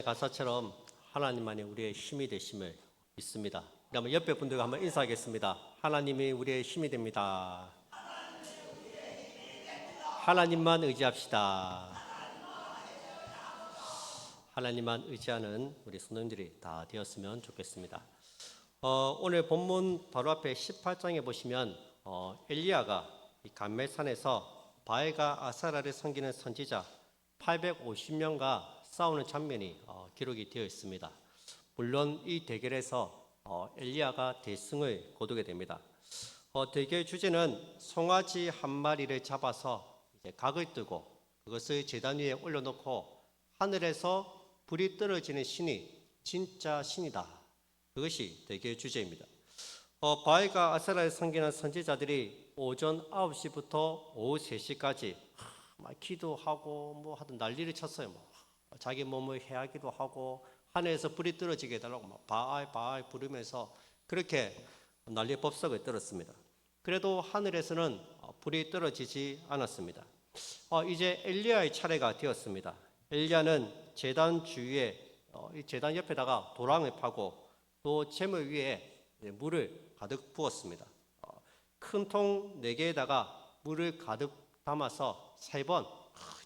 가사처럼 하나님만이 우리의 힘이 되심을 믿습니다. 그러면 옆에 분들과 한번 인사하겠습니다. 하나님이 우리의 힘이 됩니다. 하나님만 의지합시다. 하나님만 의지하는 우리 성도님들이 다 되었으면 좋겠습니다. 오늘 본문 바로 앞에 18장에 보시면 엘리야가 이 갈멜산에서 바알과 아세라를 섬기는 선지자 850명과 싸우는 장면이 기록이 되어 있습니다. 물론 이 대결에서 엘리야가 대승을 거두게 됩니다. 대결 주제는 송아지 한 마리를 잡아서 이제 각을 뜨고 그것을 제단 위에 올려놓고 하늘에서 불이 떨어지는 신이 진짜 신이다. 그것이 대결 주제입니다. 바알과 아세라를 섬기는 선지자들이 오전 9시부터 오후 3시까지 막 기도하고 뭐 하든 난리를 쳤어요. 자기 몸을 해하기도 하고 하늘에서 불이 떨어지게 해달라고 막 바알 부르면서 그렇게 난리 법석을 떨었습니다. 그래도 하늘에서는 불이 떨어지지 않았습니다. 이제 엘리야의 차례가 되었습니다. 엘리야는 제단 주위에 이 제단 옆에다가 도랑을 파고 또 제물 위에 물을 가득 부었습니다. 큰 통 4개에다가 물을 가득 담아서 3번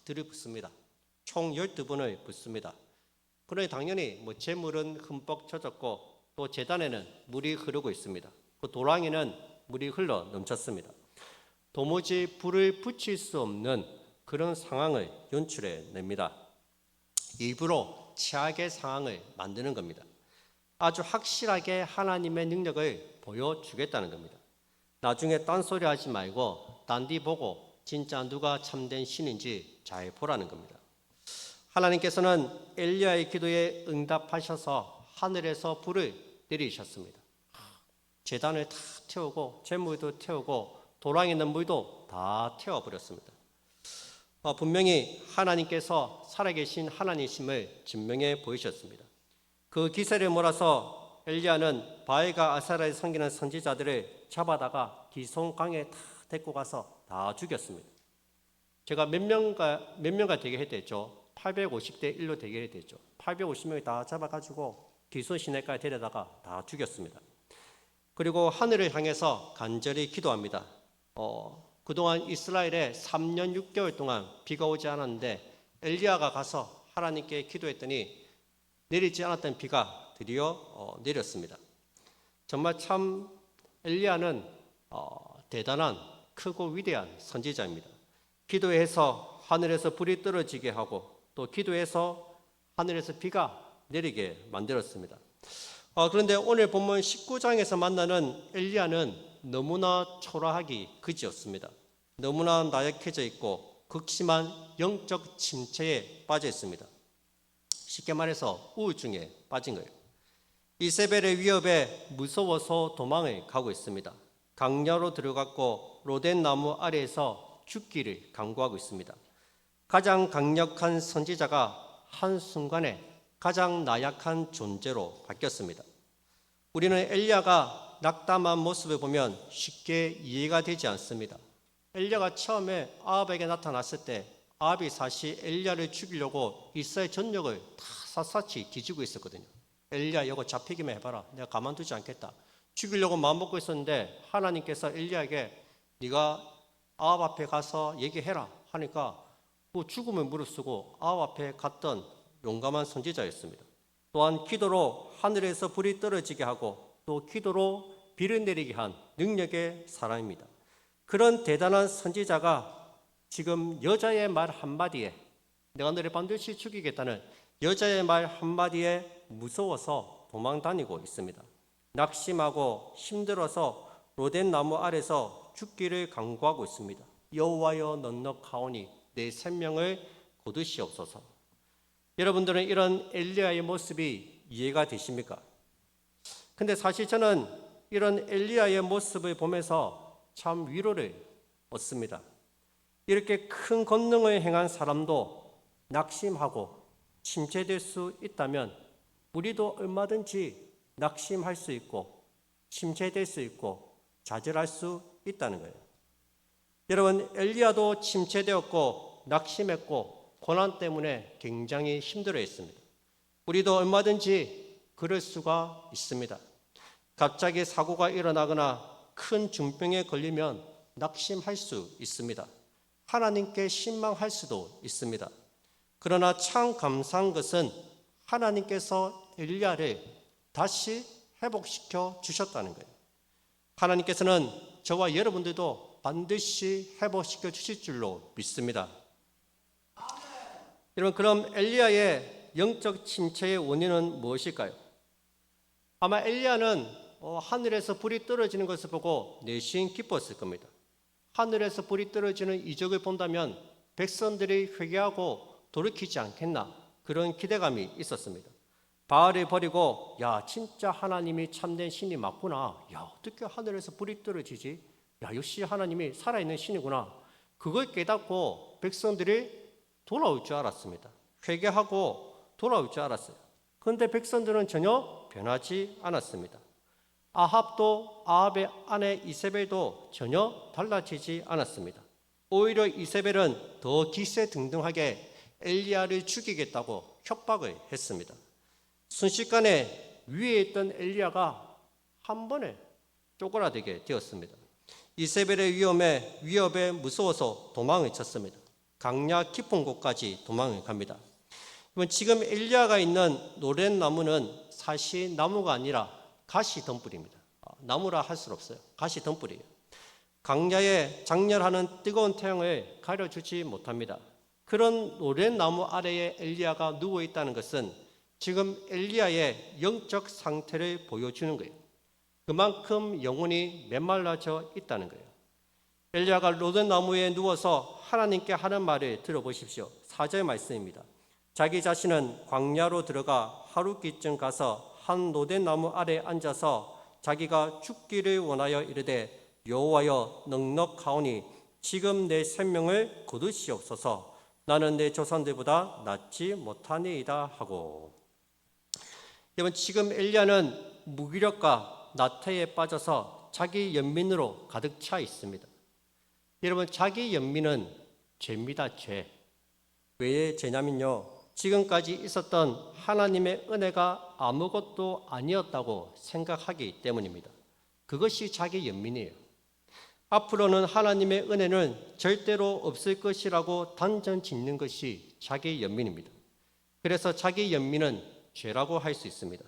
들이붓습니다. 총 12번을 붓습니다. 그러니 당연히 제물은 흠뻑 젖었고 또 제단에는 물이 흐르고 있습니다. 그 도랑에는 물이 흘러 넘쳤습니다. 도무지 불을 붙일 수 없는 그런 상황을 연출해 냅니다. 일부러 최악의 상황을 만드는 겁니다. 아주 확실하게 하나님의 능력을 보여주겠다는 겁니다. 나중에 딴소리 하지 말고 딴 데 보고 진짜 누가 참된 신인지 잘 보라는 겁니다. 하나님께서는 엘리야의 기도에 응답하셔서 하늘에서 불을 내리셨습니다. 제단을 다 태우고 제물도 태우고 도랑에 있는 물도 다 태워버렸습니다. 분명히 하나님께서 살아계신 하나님이심을 증명해 보이셨습니다. 그 기세를 몰아서 엘리야는 바알과 아세라를 섬기는 선지자들을 잡아다가 기송강에 다 데리고 가서 다 죽였습니다. 제가 몇 명과 대결했댔죠. 850대 1로 대결했댔죠. 850명이 다 잡아가지고 기손 시내까지 데려다가 다 죽였습니다. 그리고 하늘을 향해서 간절히 기도합니다. 그동안 이스라엘에 3년 6개월 동안 비가 오지 않았는데 엘리야가 가서 하나님께 기도했더니 내리지 않았던 비가 드디어 내렸습니다. 정말 참 엘리야는 대단한 크고 위대한 선지자입니다. 기도해서 하늘에서 불이 떨어지게 하고 또 기도해서 하늘에서 비가 내리게 만들었습니다. 그런데 오늘 본문 19장에서 만나는 엘리야는 너무나 초라하기 그지없습니다. 너무나 나약해져 있고 극심한 영적 침체에 빠져 있습니다. 쉽게 말해서 우울증에 빠진 거예요. 이세벨의 위협에 무서워서 도망을 가고 있습니다. 강야로 들어갔고 로덴 나무 아래에서 죽기를 강구하고 있습니다. 가장 강력한 선지자가 한순간에 가장 나약한 존재로 바뀌었습니다. 우리는 엘리야가 낙담한 모습을 보면 쉽게 이해가 되지 않습니다. 엘리야가 처음에 아합에게 나타났을 때 아합이 사실 엘리야를 죽이려고 이스라엘 전역을 다 샅샅이 뒤지고 있었거든요. 엘리야 이거 잡히기만 해봐라. 내가 가만두지 않겠다. 죽이려고 마음먹고 있었는데 하나님께서 엘리야에게 네가 아합 앞에 가서 얘기해라 하니까 죽음을 무릅쓰고 아합 앞에 갔던 용감한 선지자였습니다. 또한 기도로 하늘에서 불이 떨어지게 하고 또 기도로 비를 내리게 한 능력의 사람입니다. 그런 대단한 선지자가 지금 여자의 말 한마디에 내가 너를 반드시 죽이겠다는 여자의 말 한마디에 무서워서 도망 다니고 있습니다. 낙심하고 힘들어서 로덴 나무 아래서 죽기를 강구하고 있습니다. 여호와여 넉넉하오니 내 생명을 거두시옵소서. 여러분들은 이런 엘리야의 모습이 이해가 되십니까? 근데 사실 저는 이런 엘리야의 모습을 보면서 참 위로를 얻습니다. 이렇게 큰 권능을 행한 사람도 낙심하고 침체될 수 있다면 우리도 얼마든지 낙심할 수 있고 침체될 수 있고 좌절할 수 있다는 거예요. 여러분, 엘리야도 침체되었고 낙심했고 고난 때문에 굉장히 힘들어했습니다. 우리도 얼마든지 그럴 수가 있습니다. 갑자기 사고가 일어나거나 큰 중병에 걸리면 낙심할 수 있습니다. 하나님께 실망할 수도 있습니다. 그러나 참 감사한 것은 하나님께서 엘리야를 다시 회복시켜 주셨다는 거예요. 하나님께서는 저와 여러분들도 반드시 회복시켜 주실 줄로 믿습니다. 여러분, 그럼 엘리야의 영적 침체의 원인은 무엇일까요? 아마 엘리야는 하늘에서 불이 떨어지는 것을 보고 내심 기뻤을 겁니다. 하늘에서 불이 떨어지는 이적을 본다면 백성들이 회개하고 돌이키지 않겠나, 그런 기대감이 있었습니다. 바알을 버리고 야, 진짜 하나님이 참된 신이 맞구나. 야, 어떻게 하늘에서 불이 떨어지지? 야, 역시 하나님이 살아있는 신이구나. 그걸 깨닫고 백성들이 돌아올 줄 알았습니다. 회개하고 돌아올 줄 알았어요. 그런데 백성들은 전혀 변하지 않았습니다. 아합도 아합의 아내 이세벨도 전혀 달라지지 않았습니다. 오히려 이세벨은 더 기세등등하게 엘리야를 죽이겠다고 협박을 했습니다. 순식간에 위에 있던 엘리야가 한 번에 쪼그라들게 되었습니다. 이세벨의 위협에 무서워서 도망을 쳤습니다. 강야 깊은 곳까지 도망을 갑니다. 지금 엘리야가 있는 노렌 나무는 사실 나무가 아니라 가시 덤불입니다. 나무라 할 수 없어요. 가시 덤불이에요. 강야에 장렬하는 뜨거운 태양을 가려주지 못합니다. 그런 노렌 나무 아래에 엘리야가 누워 있다는 것은 지금 엘리야의 영적 상태를 보여주는 거예요. 그만큼 영혼이 메말라져 있다는 거예요. 엘리야가 노렌 나무에 누워서 하나님께 하는 말을 들어보십시오. 4절 말씀입니다. 자기 자신은 광야로 들어가 하루기쯤 가서 한 노된 나무 아래 앉아서 자기가 죽기를 원하여 이르되 여호와여 넉넉하오니 지금 내 생명을 거두시옵소서. 나는 내 조상들보다 낫지 못하니이다 하고. 여러분, 지금 엘리야는 무기력과 나태에 빠져서 자기 연민으로 가득 차 있습니다. 여러분, 자기 연민은 죄입니다. 죄. 왜 죄냐면요, 지금까지 있었던 하나님의 은혜가 아무것도 아니었다고 생각하기 때문입니다. 그것이 자기 연민이에요. 앞으로는 하나님의 은혜는 절대로 없을 것이라고 단정 짓는 것이 자기 연민입니다. 그래서 자기 연민은 죄라고 할 수 있습니다.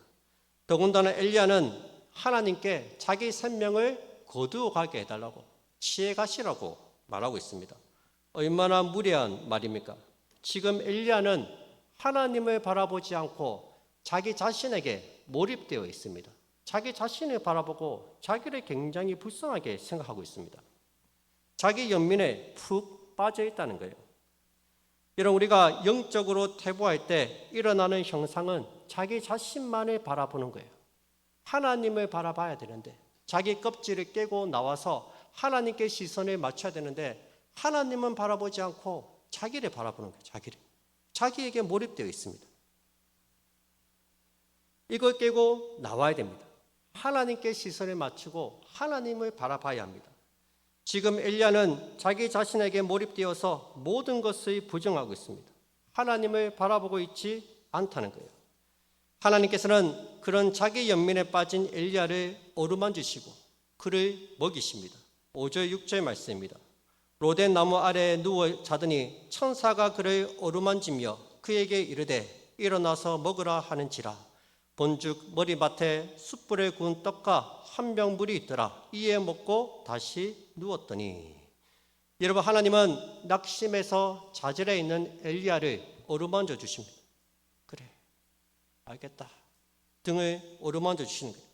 더군다나 엘리야는 하나님께 자기 생명을 거두어 가게 해달라고, 치해 가시라고 말하고 있습니다. 얼마나 무례한 말입니까? 지금 엘리야는 하나님을 바라보지 않고 자기 자신에게 몰입되어 있습니다. 자기 자신을 바라보고 자기를 굉장히 불쌍하게 생각하고 있습니다. 자기 연민에 푹 빠져 있다는 거예요. 여러분, 우리가 영적으로 퇴보할 때 일어나는 형상은 자기 자신만을 바라보는 거예요. 하나님을 바라봐야 되는데, 자기 껍질을 깨고 나와서 하나님께 시선을 맞춰야 되는데 하나님은 바라보지 않고 자기를 바라보는 거예요. 자기에게 몰입되어 있습니다. 이걸 깨고 나와야 됩니다. 하나님께 시선을 맞추고 하나님을 바라봐야 합니다. 지금 엘리야는 자기 자신에게 몰입되어서 모든 것을 부정하고 있습니다. 하나님을 바라보고 있지 않다는 거예요. 하나님께서는 그런 자기 연민에 빠진 엘리야를 어루만지시고 그를 먹이십니다. 5절 6절 말씀입니다. 로덴 나무 아래에 누워 자더니 천사가 그를 어루만지며 그에게 이르되 일어나서 먹으라 하는지라. 본즉 머리밭에 숯불에 구운 떡과 한 병 물이 있더라. 이에 먹고 다시 누웠더니. 여러분, 하나님은 낙심해서 좌절해 있는 엘리야를 어루만져 주십니다. 그래, 알겠다. 등을 어루만져 주시는 거예요.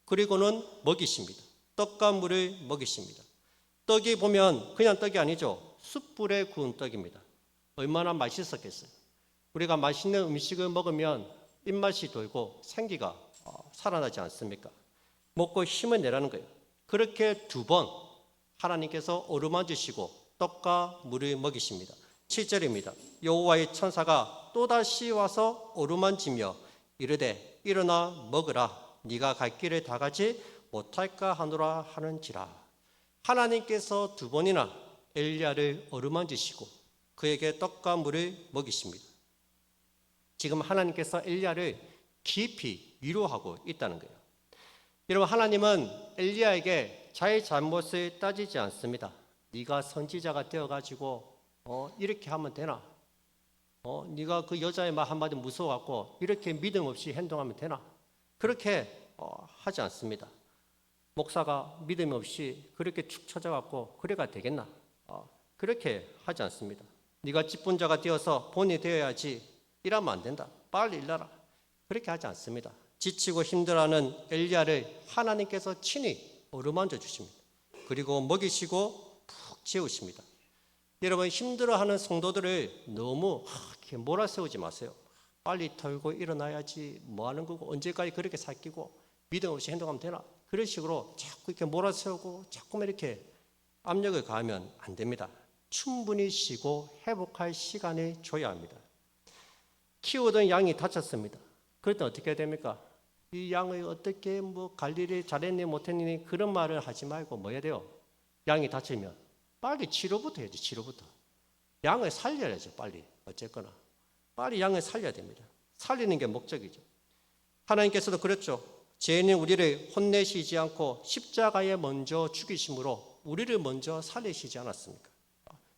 그리고는 먹이십니다. 떡과 물을 먹이십니다. 떡이 보면 그냥 떡이 아니죠. 숯불에 구운 떡입니다. 얼마나 맛있었겠어요. 우리가 맛있는 음식을 먹으면 입맛이 돌고 생기가 살아나지 않습니까? 먹고 힘을 내라는 거예요. 그렇게 2번 하나님께서 어루만지시고 떡과 물을 먹이십니다. 7절입니다. 여호와의 천사가 또다시 와서 어루만지며 이르되 일어나 먹으라. 네가 갈 길을 다 가지 못할까 하노라 하는지라. 하나님께서 2번이나 엘리야를 어루만지시고 그에게 떡과 물을 먹이십니다. 지금 하나님께서 엘리야를 깊이 위로하고 있다는 거예요. 여러분, 하나님은 엘리야에게 자의 잘못을 따지지 않습니다. 네가 선지자가 되어가지고 이렇게 하면 되나? 네가 그 여자의 말 한마디 무서워갖고 이렇게 믿음 없이 행동하면 되나? 그렇게 하지 않습니다. 목사가 믿음 없이 그렇게 축 처져갖고 그래가 되겠나? 그렇게 하지 않습니다. 네가 직분자가 되어서 본이 되어야지 일하면 안 된다. 빨리 일하라. 그렇게 하지 않습니다. 지치고 힘들어하는 엘리야를 하나님께서 친히 어루만져 주십니다. 그리고 먹이시고 푹 재우십니다. 여러분, 힘들어하는 성도들을 너무 이렇게 몰아세우지 마세요. 빨리 털고 일어나야지 뭐 하는 거고 언제까지 그렇게 살기고 믿음 없이 행동하면 되나? 그런 식으로 자꾸 이렇게 몰아세우고 자꾸만 이렇게 압력을 가하면 안 됩니다. 충분히 쉬고 회복할 시간을 줘야 합니다. 키우던 양이 다쳤습니다. 그럴 때 어떻게 해야 됩니까? 이 양을 어떻게 관리를 잘했니 못했니 그런 말을 하지 말고 뭐 해야 돼요? 양이 다치면 빨리 치료부터 해야지. 치료부터. 양을 살려야죠. 빨리. 어쨌거나 빨리 양을 살려야 됩니다. 살리는 게 목적이죠. 하나님께서도 그랬죠. 죄인은 우리를 혼내시지 않고 십자가에 먼저 죽이심으로 우리를 먼저 살리시지 않았습니까?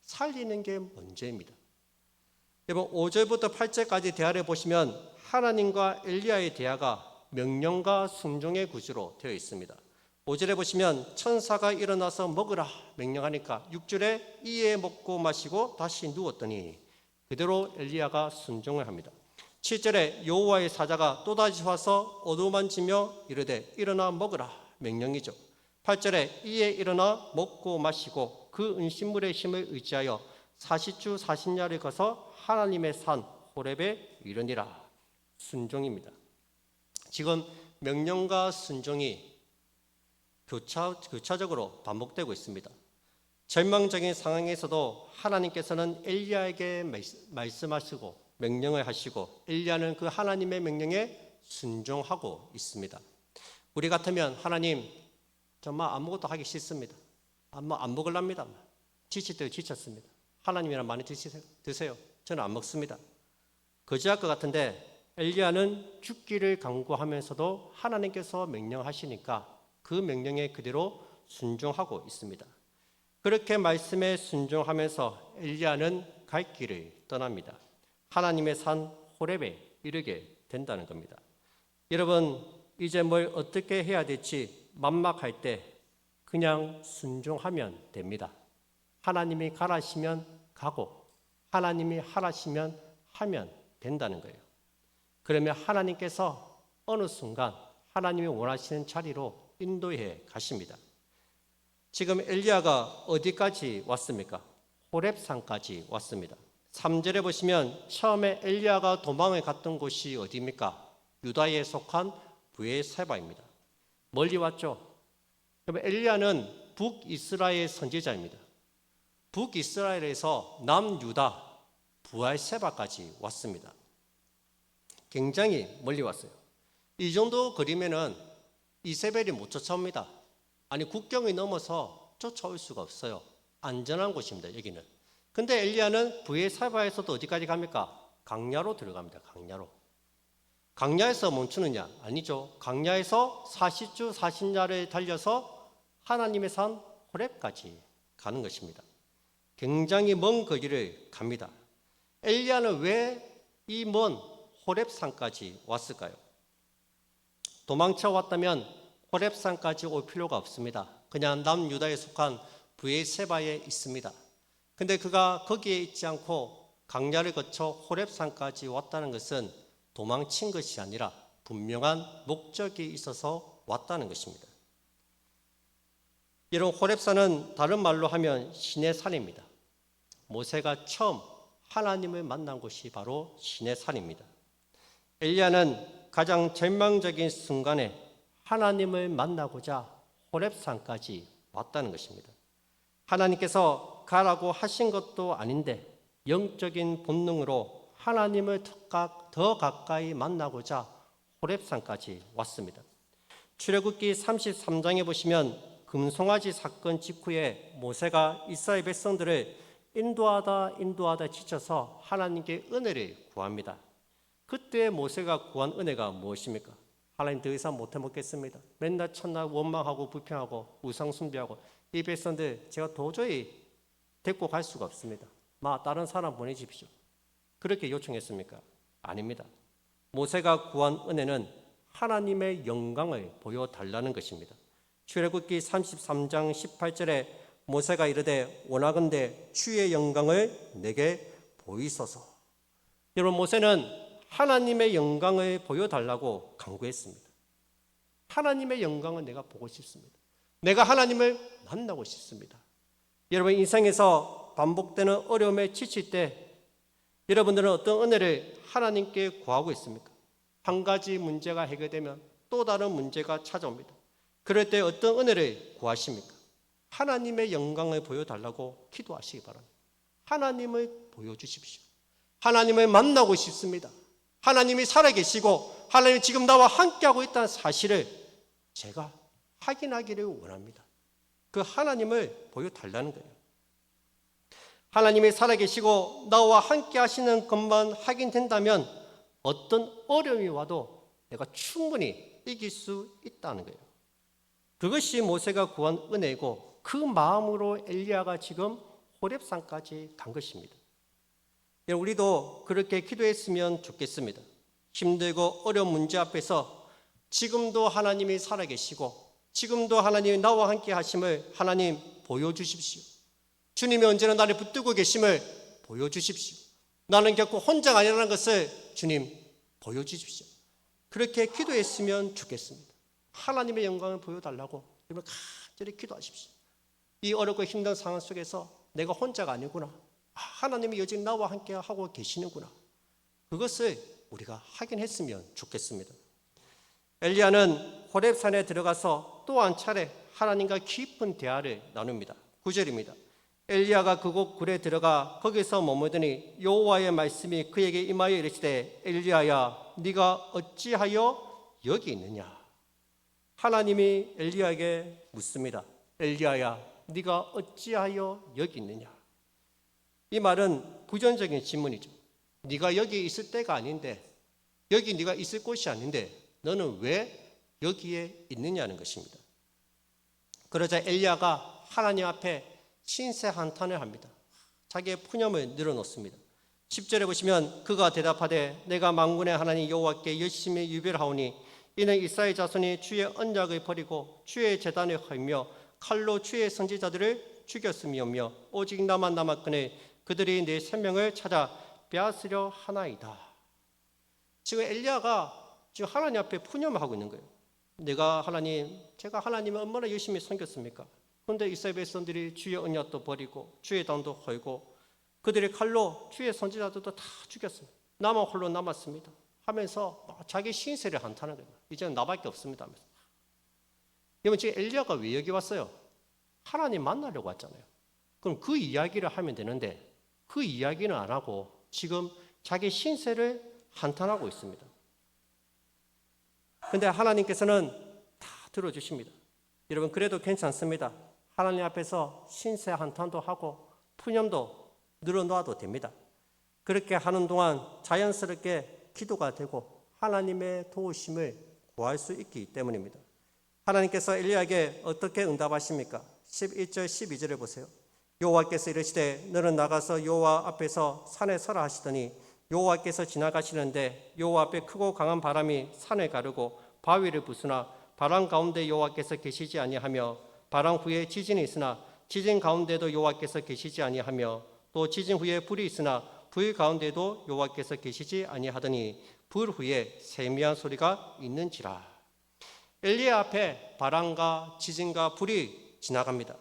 살리는 게 먼저입니다. 여러분, 5절부터 8절까지 대화를 보시면 하나님과 엘리야의 대화가 명령과 순종의 구조로 되어 있습니다. 5절에 보시면 천사가 일어나서 먹으라 명령하니까 6절에 이에 먹고 마시고 다시 누웠더니 그대로 엘리야가 순종을 합니다. 7절에 여호와의 사자가 또다시 와서 어루만지며 이르되 일어나 먹으라 명령이죠. 8절에 이에 일어나 먹고 마시고 그 은신물의 힘을 의지하여 40주 40야를 가서 하나님의 산 호렙에 이르니라. 순종입니다. 지금 명령과 순종이 교차적으로 반복되고 있습니다. 절망적인 상황에서도 하나님께서는 엘리야에게 말씀하시고 명령을 하시고 엘리야는 그 하나님의 명령에 순종하고 있습니다. 우리 같으면 하나님 정말 아무것도 하기 싫습니다. 안 먹으랍니다. 지칠 때 지쳤습니다. 하나님이랑 많이 드세요. 저는 안 먹습니다. 거지할 것 같은데 엘리야는 죽기를 강구하면서도 하나님께서 명령하시니까 그 명령에 그대로 순종하고 있습니다. 그렇게 말씀에 순종하면서 엘리야는 갈 길을 떠납니다. 하나님의 산 호렙에 이르게 된다는 겁니다. 여러분, 이제 뭘 어떻게 해야 될지 막막할 때 그냥 순종하면 됩니다. 하나님이 가라시면 가고 하나님이 하라시면 하면 된다는 거예요. 그러면 하나님께서 어느 순간 하나님이 원하시는 자리로 인도해 가십니다. 지금 엘리야가 어디까지 왔습니까? 호렙산까지 왔습니다. 3절에 보시면 처음에 엘리야가 도망을 갔던 곳이 어디입니까? 유다에 속한 브에세바입니다. 멀리 왔죠. 그러면 엘리야는 북이스라엘 선지자입니다. 북이스라엘에서 남유다 브에세바까지 왔습니다. 굉장히 멀리 왔어요. 이 정도 거리면은 이세벨이 못 쫓아옵니다. 아니, 국경을 넘어서 쫓아올 수가 없어요. 안전한 곳입니다, 여기는. 근데 엘리야는 브에세바에서도 어디까지 갑니까? 강야로 들어갑니다. 강야로. 강야에서 멈추느냐? 아니죠. 강야에서 40주 40야를 달려서 하나님의 산 호렙까지 가는 것입니다. 굉장히 먼 거리를 갑니다. 엘리야는 왜 이 먼 호렙산까지 왔을까요? 도망쳐 왔다면 호렙산까지 올 필요가 없습니다. 그냥 남유다에 속한 브에세바에 있습니다. 근데 그가 거기에 있지 않고 강야를 거쳐 호렙산까지 왔다는 것은 도망친 것이 아니라 분명한 목적이 있어서 왔다는 것입니다. 여러분, 호렙산은 다른 말로 하면 신의 산입니다. 모세가 처음 하나님을 만난 곳이 바로 신의 산입니다. 엘리야는 가장 절망적인 순간에 하나님을 만나고자 호렙산까지 왔다는 것입니다. 하나님께서 가라고 하신 것도 아닌데 영적인 본능으로 하나님을 더 가까이 만나고자 호렙산까지 왔습니다. 출애굽기 33장에 보시면 금송아지 사건 직후에 모세가 이스라엘 백성들을 인도하다 지쳐서 하나님께 은혜를 구합니다. 그때 모세가 구한 은혜가 무엇입니까? 하나님 더 이상 못해 먹겠습니다. 맨날 첫날 원망하고 불평하고 우상 숭배하고 이 백성들 제가 도저히 데리고 갈 수가 없습니다. 다른 사람 보내십시오. 그렇게 요청했습니까? 아닙니다. 모세가 구한 은혜는 하나님의 영광을 보여달라는 것입니다. 출애굽기 33장 18절에 모세가 이르되 원하건대 주의 영광을 내게 보이소서. 여러분, 모세는 하나님의 영광을 보여달라고 간구했습니다. 하나님의 영광을 내가 보고 싶습니다. 내가 하나님을 만나고 싶습니다. 여러분, 인생에서 반복되는 어려움에 지칠 때 여러분들은 어떤 은혜를 하나님께 구하고 있습니까? 한 가지 문제가 해결되면 또 다른 문제가 찾아옵니다. 그럴 때 어떤 은혜를 구하십니까? 하나님의 영광을 보여달라고 기도하시기 바랍니다. 하나님을 보여주십시오. 하나님을 만나고 싶습니다. 하나님이 살아계시고 하나님이 지금 나와 함께하고 있다는 사실을 제가 확인하기를 원합니다. 그 하나님을 보여달라는 거예요. 하나님이 살아계시고 나와 함께 하시는 것만 확인된다면 어떤 어려움이 와도 내가 충분히 이길 수 있다는 거예요. 그것이 모세가 구한 은혜이고 그 마음으로 엘리야가 지금 호렙산까지 간 것입니다. 우리도 그렇게 기도했으면 좋겠습니다. 힘들고 어려운 문제 앞에서 지금도 하나님이 살아계시고 지금도 하나님이 나와 함께 하심을 하나님 보여주십시오. 주님이 언제나 나를 붙들고 계심을 보여주십시오. 나는 결코 혼자가 아니라는 것을 주님 보여주십시오. 그렇게 기도했으면 좋겠습니다. 하나님의 영광을 보여달라고 여러분 간절히 기도하십시오. 이 어렵고 힘든 상황 속에서 내가 혼자가 아니구나. 하나님이 여전히 나와 함께 하고 계시는구나. 그것을 우리가 확인했으면 좋겠습니다. 엘리야는 호렙산에 들어가서 또 한 차례 하나님과 깊은 대화를 나눕니다. 9절입니다. 엘리야가 그곳 굴에 들어가 거기서 머무더니 여호와의 말씀이 그에게 임하여 이르시되 엘리야야 네가 어찌하여 여기 있느냐. 하나님이 엘리야에게 묻습니다. 엘리야야 네가 어찌하여 여기 있느냐. 이 말은 부정적인 질문이죠. 네가 여기 있을 때가 아닌데, 여기 네가 있을 곳이 아닌데 너는 왜 여기에 있느냐는 것입니다. 그러자 엘리야가 하나님 앞에 신세 한탄을 합니다. 자기의 푸념을 늘어놓습니다. 10절에 보시면 그가 대답하되 내가 만군의 하나님 여호와께 열심히 유별하오니 이는 이스라엘 자손이 주의 언약을 버리고 주의 제단을 헐며 칼로 주의 선지자들을 죽였음이오며 오직 나만 남았거늘 그들이 내 생명을 찾아 빼앗으려 하나이다. 지금 엘리야가 지금 하나님 앞에 푸념을 하고 있는 거예요. 제가 하나님을 얼마나 열심히 섬겼습니까? 그런데 이스라엘 백성들이 주의 언약도 버리고 주의 단도 헐고 그들의 칼로 주의 선지자들도 다 죽였습니다. 나만 홀로 남았습니다 하면서 자기 신세를 한탄하는 거예요. 이제는 나밖에 없습니다 하면서. 여러분, 지금 엘리야가 왜 여기 왔어요? 하나님 만나려고 왔잖아요. 그럼 그 이야기를 하면 되는데 그 이야기는 안 하고 지금 자기 신세를 한탄하고 있습니다. 그런데 하나님께서는 다 들어주십니다. 여러분, 그래도 괜찮습니다. 하나님 앞에서 신세 한탄도 하고 푸념도 늘어놓아도 됩니다. 그렇게 하는 동안 자연스럽게 기도가 되고 하나님의 도우심을 구할 수 있기 때문입니다. 하나님께서 엘리야에게 어떻게 응답하십니까? 11절 12절을 보세요. 여호와께서 이르시되 너는 나가서 여호와 앞에서 산에 서라 하시더니 여호와께서 지나가시는데 여호와 앞에 크고 강한 바람이 산을 가르고 바위를 부수나 바람 가운데 여호와께서 계시지 아니하며 바람 후에 지진이 있으나 지진 가운데도 여호와께서 계시지 아니하며 또 지진 후에 불이 있으나 불 가운데도 여호와께서 계시지 아니하더니 불 후에 세미한 소리가 있는지라. 엘리야 앞에 바람과 지진과 불이 지나갑니다.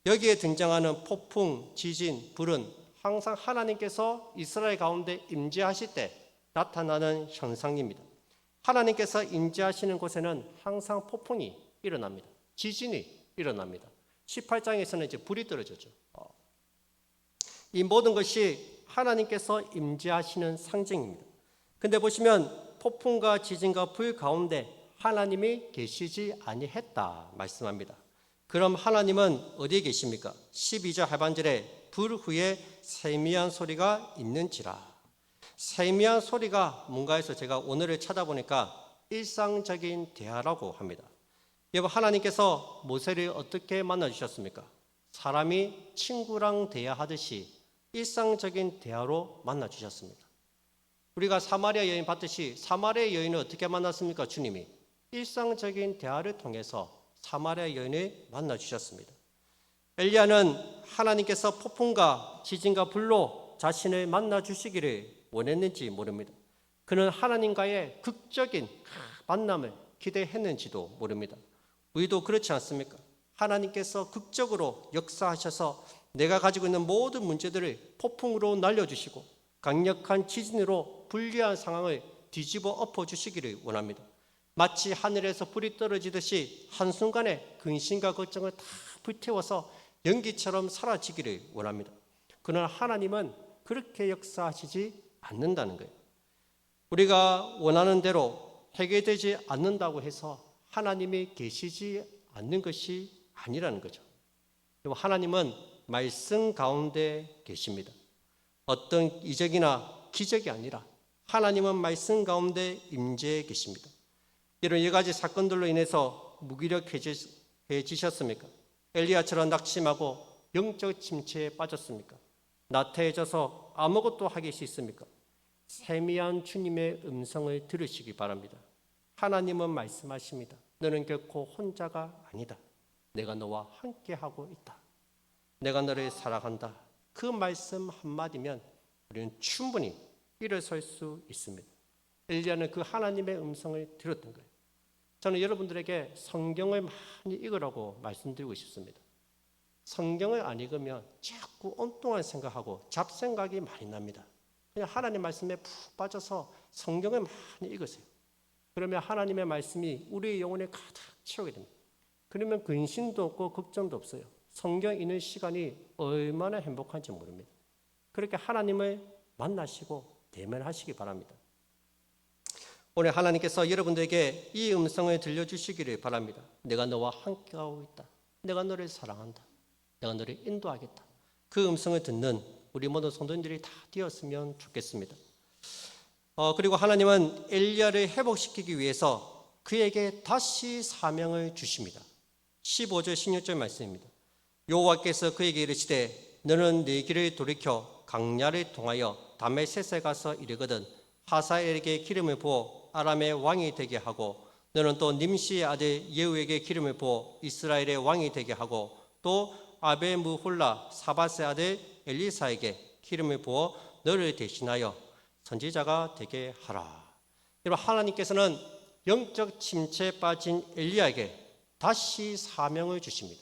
여기에 등장하는 폭풍, 지진, 불은 항상 하나님께서 이스라엘 가운데 임재하실 때 나타나는 현상입니다. 하나님께서 임재하시는 곳에는 항상 폭풍이 일어납니다. 지진이 일어납니다. 18장에서는 이제 불이 떨어졌죠. 이 모든 것이 하나님께서 임재하시는 상징입니다. 근데 보시면 폭풍과 지진과 불 가운데 하나님이 계시지 아니했다 말씀합니다. 그럼 하나님은 어디에 계십니까? 12절 하반절에 불 후에 세미한 소리가 있는지라. 세미한 소리가 뭔가 해서 제가 오늘을 찾아보니까 일상적인 대화라고 합니다. 여러분, 하나님께서 모세를 어떻게 만나주셨습니까? 사람이 친구랑 대화하듯이 일상적인 대화로 만나주셨습니다. 우리가 사마리아 여인 봤듯이 사마리아 여인을 어떻게 만났습니까? 주님이 일상적인 대화를 통해서 사마리아 여인을 만나주셨습니다. 엘리야는 하나님께서 폭풍과 지진과 불로 자신을 만나주시기를 원했는지 모릅니다. 그는 하나님과의 극적인 만남을 기대했는지도 모릅니다. 우리도 그렇지 않습니까? 하나님께서 극적으로 역사하셔서 내가 가지고 있는 모든 문제들을 폭풍으로 날려주시고 강력한 지진으로 불리한 상황을 뒤집어 엎어주시기를 원합니다. 마치 하늘에서 불이 떨어지듯이 한순간에 근심과 걱정을 다 불태워서 연기처럼 사라지기를 원합니다. 그러나 하나님은 그렇게 역사하시지 않는다는 거예요. 우리가 원하는 대로 해결되지 않는다고 해서 하나님이 계시지 않는 것이 아니라는 거죠. 하나님은 말씀 가운데 계십니다. 어떤 이적이나 기적이 아니라 하나님은 말씀 가운데 임재해 계십니다. 이런 여러 가지 사건들로 인해서 무기력해지셨습니까? 엘리야처럼 낙심하고 영적 침체에 빠졌습니까? 나태해져서 아무것도 하기 싫습니까? 세미한 주님의 음성을 들으시기 바랍니다. 하나님은 말씀하십니다. 너는 결코 혼자가 아니다. 내가 너와 함께하고 있다. 내가 너를 사랑한다. 그 말씀 한마디면 우리는 충분히 일어설 수 있습니다. 엘리야는 그 하나님의 음성을 들었던 거예요. 저는 여러분들에게 성경을 많이 읽으라고 말씀드리고 싶습니다. 성경을 안 읽으면 자꾸 엉뚱한 생각하고 잡생각이 많이 납니다. 그냥 하나님 말씀에 푹 빠져서 성경을 많이 읽으세요. 그러면 하나님의 말씀이 우리의 영혼에 가득 채우게 됩니다. 그러면 근심도 없고 걱정도 없어요. 성경 읽는 시간이 얼마나 행복한지 모릅니다. 그렇게 하나님을 만나시고 대면하시기 바랍니다. 오늘 하나님께서 여러분들에게 이 음성을 들려주시기를 바랍니다. 내가 너와 함께하고 있다. 내가 너를 사랑한다. 내가 너를 인도하겠다. 그 음성을 듣는 우리 모든 성도님들이 다 되었으면 좋겠습니다. 그리고 하나님은 엘리야를 회복시키기 위해서 그에게 다시 사명을 주십니다. 15절 16절 말씀입니다. 여호와께서 그에게 이르시되 너는 네 길을 돌이켜 강야를 통하여 다메섹에 가서 이르거든 하사엘에게 기름을 부어 아람의 왕이 되게 하고 너는 또 님시의 아들 예후에게 기름을 부어 이스라엘의 왕이 되게 하고 또 아베무홀라 사밧의 아들 엘리사에게 기름을 부어 너를 대신하여 선지자가 되게 하라. 여러분, 하나님께서는 영적 침체에 빠진 엘리야에게 다시 사명을 주십니다.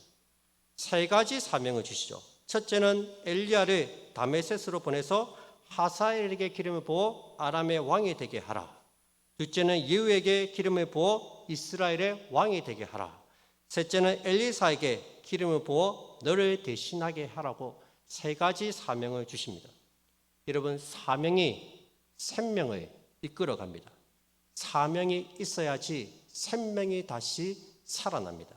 세 가지 사명을 주시죠. 첫째는 엘리야를 다메섹으로 보내서 하사엘에게 기름을 부어 아람의 왕이 되게 하라. 둘째는 예후에게 기름을 부어 이스라엘의 왕이 되게 하라. 셋째는 엘리사에게 기름을 부어 너를 대신하게 하라고 세 가지 사명을 주십니다. 여러분, 사명이 생명을 이끌어갑니다. 사명이 있어야지 생명이 다시 살아납니다.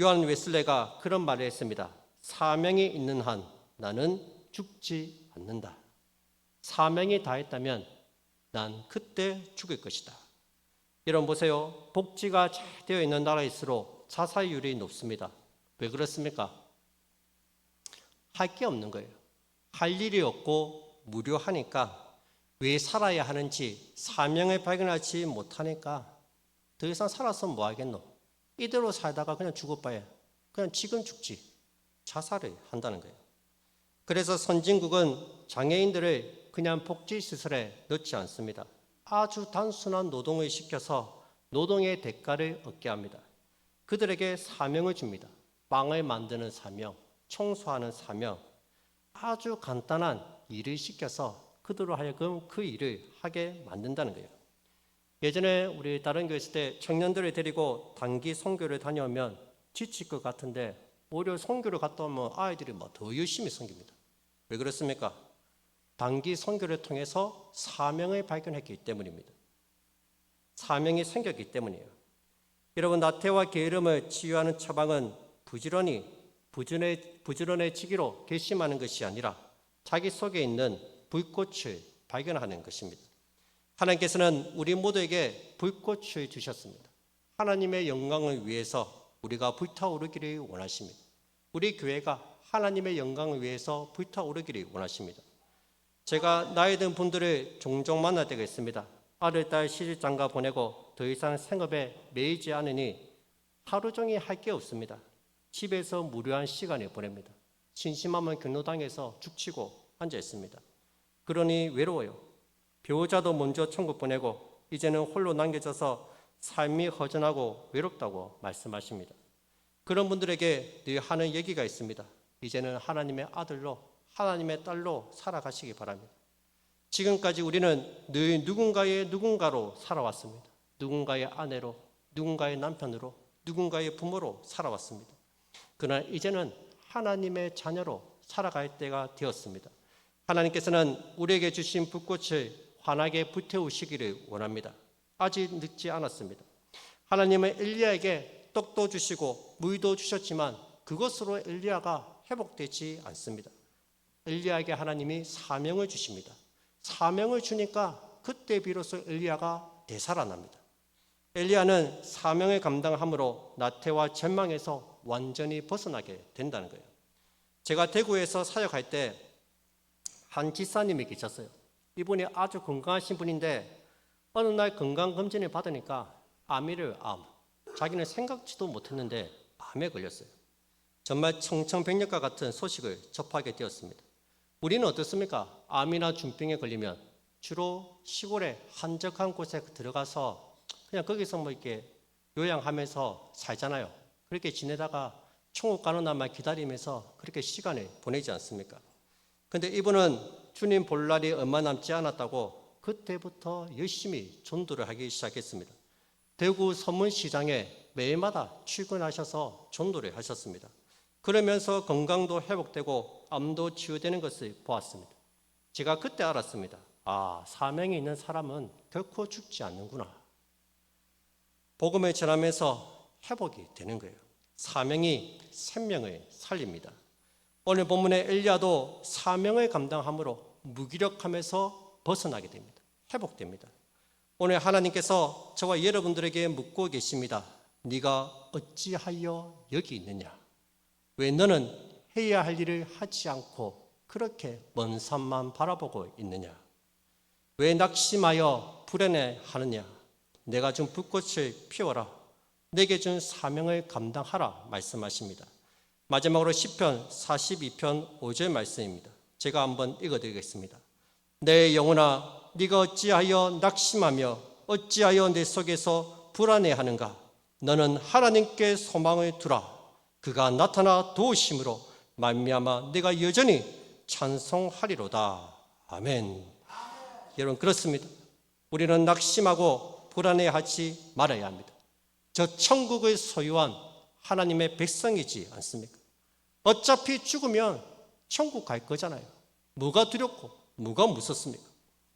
요한 웨슬레가 그런 말을 했습니다. 사명이 있는 한 나는 죽지 않는다. 사명이 다했다면 난 그때 죽을 것이다. 여러분 보세요. 복지가 잘 되어 있는 나라일수록 자살률이 높습니다. 왜 그렇습니까? 할 게 없는 거예요. 할 일이 없고 무료하니까 왜 살아야 하는지 사명을 발견하지 못하니까 더 이상 살아서 뭐 하겠노? 이대로 살다가 그냥 죽어봐야 그냥 지금 죽지. 자살을 한다는 거예요. 그래서 선진국은 장애인들을 그냥 복지시설에 넣지 않습니다. 아주 단순한 노동을 시켜서 노동의 대가를 얻게 합니다. 그들에게 사명을 줍니다. 빵을 만드는 사명, 청소하는 사명, 아주 간단한 일을 시켜서 그들로 하여금 그 일을 하게 만든다는 거예요. 예전에 우리 다른 교회 있을 때 청년들을 데리고 단기 선교를 다녀오면 지칠 것 같은데 오히려 선교를 갔다 오면 아이들이 더 열심히 섬깁니다. 왜 그렇습니까? 단기 선교를 통해서 사명을 발견했기 때문입니다. 사명이 생겼기 때문이에요. 여러분, 나태와 게으름을 치유하는 처방은 부지런해지기로 결심하는 것이 아니라 자기 속에 있는 불꽃을 발견하는 것입니다. 하나님께서는 우리 모두에게 불꽃을 주셨습니다. 하나님의 영광을 위해서 우리가 불타오르기를 원하십니다. 우리 교회가 하나님의 영광을 위해서 불타오르기를 원하십니다. 제가 나이 든 분들을 종종 만날 때가 있습니다. 아들, 딸 시집장가 보내고 더 이상 생업에 매이지 않으니 하루 종일 할 게 없습니다. 집에서 무료한 시간을 보냅니다. 심심하면 경로당에서 죽치고 앉아 있습니다. 그러니 외로워요. 배우자도 먼저 천국 보내고 이제는 홀로 남겨져서 삶이 허전하고 외롭다고 말씀하십니다. 그런 분들에게 늘 하는 얘기가 있습니다. 이제는 하나님의 아들로, 하나님의 딸로 살아가시기 바랍니다. 지금까지 우리는 늘 누군가로 살아왔습니다. 누군가의 아내로, 누군가의 남편으로, 누군가의 부모로 살아왔습니다. 그러나 이제는 하나님의 자녀로 살아갈 때가 되었습니다. 하나님께서는 우리에게 주신 불꽃을 환하게 불태우시기를 원합니다. 아직 늦지 않았습니다. 하나님은 엘리야에게 떡도 주시고 물도 주셨지만 그것으로 엘리야가 회복되지 않습니다. 엘리야에게 하나님이 사명을 주십니다. 사명을 주니까 그때 비로소 엘리야가 되살아납니다. 엘리야는 사명을 감당함으로 나태와 절망에서 완전히 벗어나게 된다는 거예요. 제가 대구에서 사역할 때 한 집사님이 계셨어요. 이분이 아주 건강하신 분인데 어느 날 건강검진을 받으니까 암이래요. 암. 자기는 생각지도 못했는데 암에 걸렸어요. 정말 청천벽력과 같은 소식을 접하게 되었습니다. 우리는 어떻습니까? 암이나 중병에 걸리면 주로 시골에 한적한 곳에 들어가서 그냥 거기서 뭐 이렇게 요양하면서 살잖아요. 그렇게 지내다가 천국 가는 날만 기다리면서 그렇게 시간을 보내지 않습니까? 근데 이분은 주님 볼 날이 얼마 남지 않았다고 그때부터 열심히 전도를 하기 시작했습니다. 대구 서문시장에 매일마다 출근하셔서 전도를 하셨습니다. 그러면서 건강도 회복되고 암도 치유되는 것을 보았습니다. 제가 그때 알았습니다. 아, 사명이 있는 사람은 결코 죽지 않는구나. 복음을 전하면서 회복이 되는 거예요. 사명이 생명을 살립니다. 오늘 본문의 엘리야도 사명을 감당함으로 무기력함에서 벗어나게 됩니다. 회복됩니다. 오늘 하나님께서 저와 여러분들에게 묻고 계십니다. 네가 어찌하여 여기 있느냐? 왜 너는 해야 할 일을 하지 않고 그렇게 먼 산만 바라보고 있느냐? 왜 낙심하여 불안해하느냐? 내가 준 불꽃을 피워라. 내게 준 사명을 감당하라 말씀하십니다. 마지막으로 시편 42편 5절 말씀입니다. 제가 한번 읽어드리겠습니다. 내 영혼아, 네가 어찌하여 낙심하며 어찌하여 내 속에서 불안해하는가? 너는 하나님께 소망을 두라. 그가 나타나 도우심으로 말미암아 내가 여전히 찬송하리로다. 아멘. 여러분, 그렇습니다. 우리는 낙심하고 불안해하지 말아야 합니다. 저 천국을 소유한 하나님의 백성이지 않습니까? 어차피 죽으면 천국 갈 거잖아요. 뭐가 두렵고 뭐가 무섭습니까?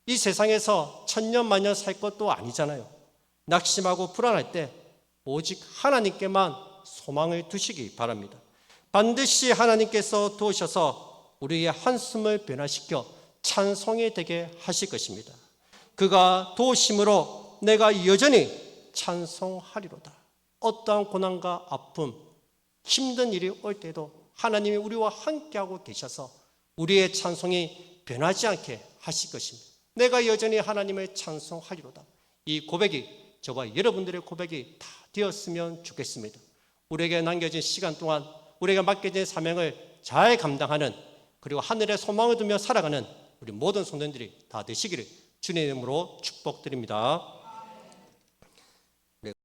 이 세상에서 천년만년 살 것도 아니잖아요. 낙심하고 불안할 때 오직 하나님께만 소망을 두시기 바랍니다. 반드시 하나님께서 도우셔서 우리의 한숨을 변화시켜 찬송이 되게 하실 것입니다. 그가 도우심으로 내가 여전히 찬송하리로다. 어떠한 고난과 아픔, 힘든 일이 올 때도 하나님이 우리와 함께하고 계셔서 우리의 찬송이 변하지 않게 하실 것입니다. 내가 여전히 하나님을 찬송하리로다. 이 고백이 저와 여러분들의 고백이 다 되었으면 좋겠습니다. 우리에게 남겨진 시간 동안 우리에게 맡겨진 사명을 잘 감당하는, 그리고 하늘에 소망을 두며 살아가는 우리 모든 성도님들이 다 되시기를 주님의 이름으로 축복드립니다.